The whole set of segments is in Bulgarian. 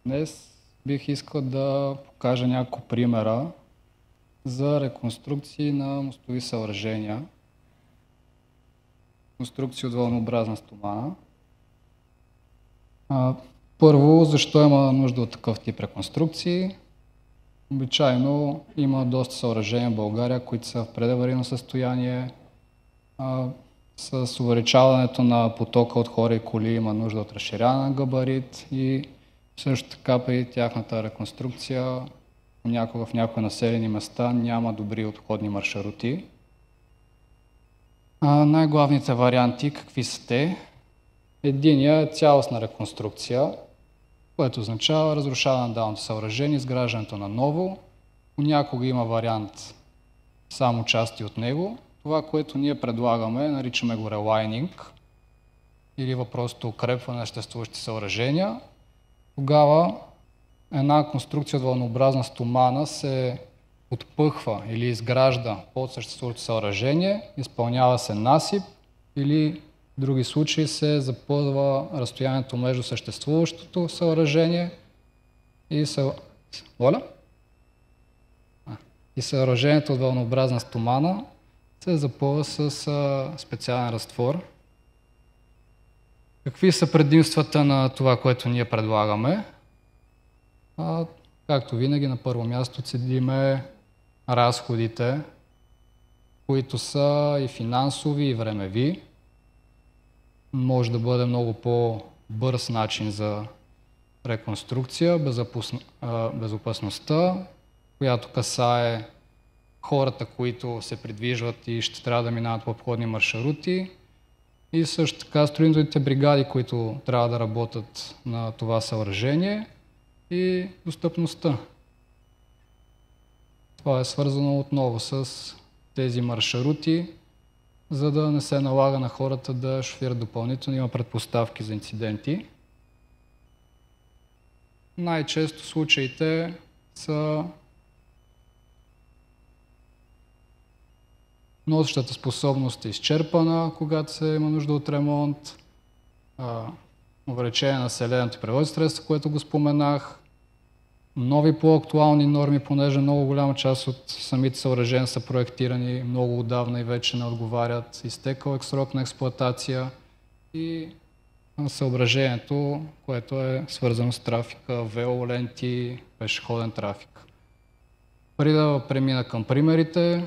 Днес бих искал да покажа няколко примера за реконструкции на мостови съоръжения. Конструкции от вълнообразна стомана. Първо, защо има нужда от такъв тип реконструкции? Обичайно има доста съоръжения в България, които са в предаварийно състояние. С увеличаването на потока от хора и коли има нужда от разширяване на габарит и също така при тяхната реконструкция понякога в някои населени места няма добри обходни маршрути. Най-главните варианти какви са те? Единият е цялостна реконструкция, което означава разрушаване на даденото съоръжение, изграждането на ново. Понякога има вариант само части от него. Това, което ние предлагаме, наричаме го релайнинг или въпросното укрепване на съществуващи съоръжения. Тогава една конструкция от вълнообразна стомана се отпъхва или изгражда под съществуващото съоръжение, изпълнява се насип или в други случаи се запълва разстоянието между съществуващото съоръжение и съоръжението от вълнообразна стомана се запълва с специален разтвор. Какви са предимствата на това, което ние предлагаме? Както винаги, на първо място цедиме разходите, които са и финансови, и времеви. Може да бъде много по-бърз начин за реконструкция, безопасността, която касае хората, които се придвижват и ще трябва да минават по обходни маршрути, и също така строителните бригади, които трябва да работят на това съоръжение, и достъпността. Това е свързано отново с тези маршрути, за да не се налага на хората да шофират допълнително, има предпоставки за инциденти. Най-често случаите са носещата способност е изчерпана, когато се има нужда от ремонт, увеличение на населението и превозни средства, което го споменах, нови по-актуални норми, понеже много голяма част от самите съоръжения са проектирани много отдавна и вече не отговарят, изтекъл срок на експлоатация и съображението, което е свързано с трафика, велоленти, пешеходен трафик. Преди да премина към примерите,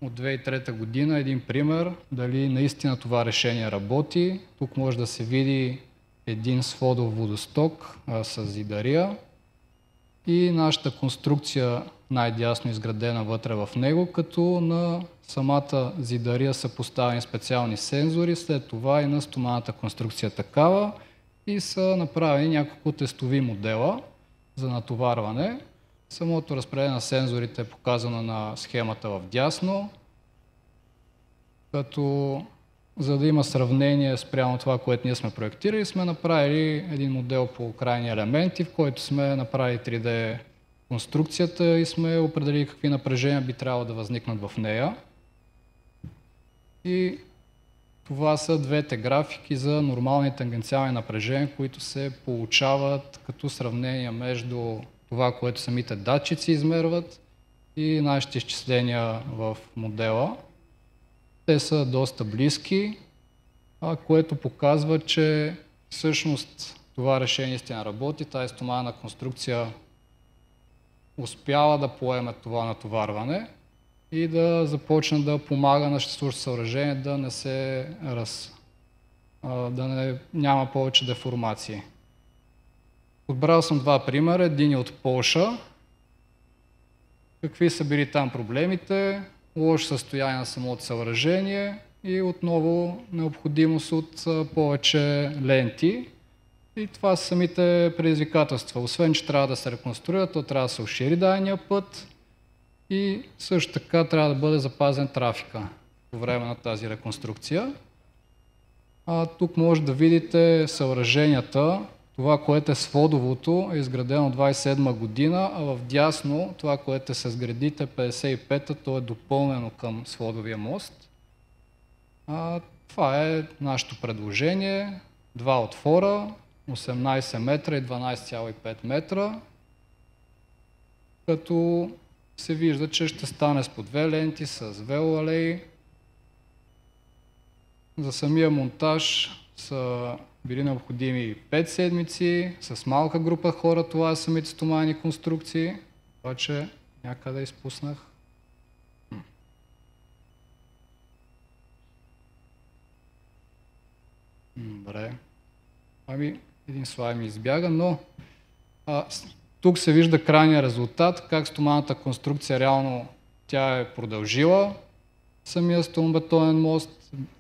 от 2003 година един пример, дали наистина това решение работи. Тук може да се види един сводов водосток с зидария и нашата конструкция най-дясно изградена вътре в него, като на самата зидария са поставени специални сензори, след това и на стоманата конструкция такава и са направени няколко тестови модела за натоварване. Самото разпределение на сензорите е показано на схемата в дясно, като за да има сравнение спрямо това, което ние сме проектирали, сме направили един модел по крайни елементи, в който сме направили 3D конструкцията и сме определили какви напрежения би трябвало да възникнат в нея. И това са двете графики за нормални тангенциални напрежения, които се получават като сравнение между това, което самите датчици измерват и нашите изчисления в модела. Те са доста близки, което показва, че всъщност това решение истина работи. Тази стоманена конструкция успява да поеме това натоварване и да започне да помага на съществуващото съоръжение да не се няма повече деформации. Отбрал съм два примера. Един е от Полша. Какви са били там проблемите? Лошо състояние на самото съоръжение и отново необходимост от повече ленти. И това са самите предизвикателства. Освен, че трябва да се реконструира, то трябва да се ушири дадения път и също така трябва да бъде запазен трафика по време на тази реконструкция. Тук може да видите съоръженията. Това, което е сводовото, е изградено 27 година, а в дясно това, което е с гредите 55-та, то е допълнено към сводовия мост. Това е нашето предложение. Два отвора, 18 метра и 12,5 метра, като се вижда, че ще стане с по 2 ленти, с велоалеи. За самия монтаж са били необходими 5 седмици, с малка група хора, това са самите стоманени конструкции, обаче някъде изпуснах. Добре. Един слайд ми избяга, но тук се вижда крайния резултат, как стоманната конструкция реално тя е продължила. Самия стомбетонен мост,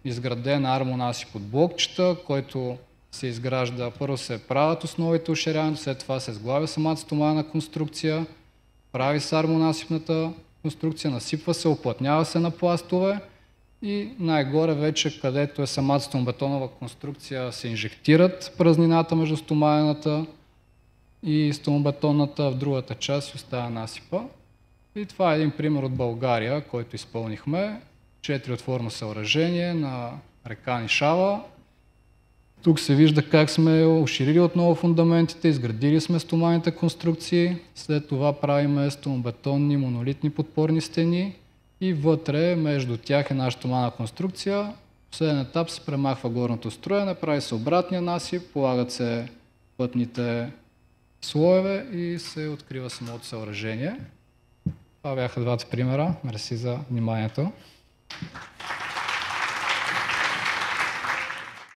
изграден армонасип от блокчета, който се изгражда, първо се правят основите уширяването, след това се сглавя самата стоманена конструкция, прави се армонасипната конструкция, насипва се, оплътнява се на пластове и най-горе вече, където е самата стомбетонова конструкция, се инжектират празнината между стоманената и стомбетонната, в другата част остава насипа. И това е един пример от България, който изпълнихме. 4-отворно съоръжение на река Нишава. Тук се вижда как сме уширили отново фундаментите, изградили сме стоманните конструкции, след това правиме стомбетонни монолитни подпорни стени и вътре между тях е наша стоманна конструкция. В последен етап се премахва горното строене, прави се обратния насип, полагат се пътните слоеве и се открива самото съоръжение. Това бяха двата примера. Мерси за вниманието.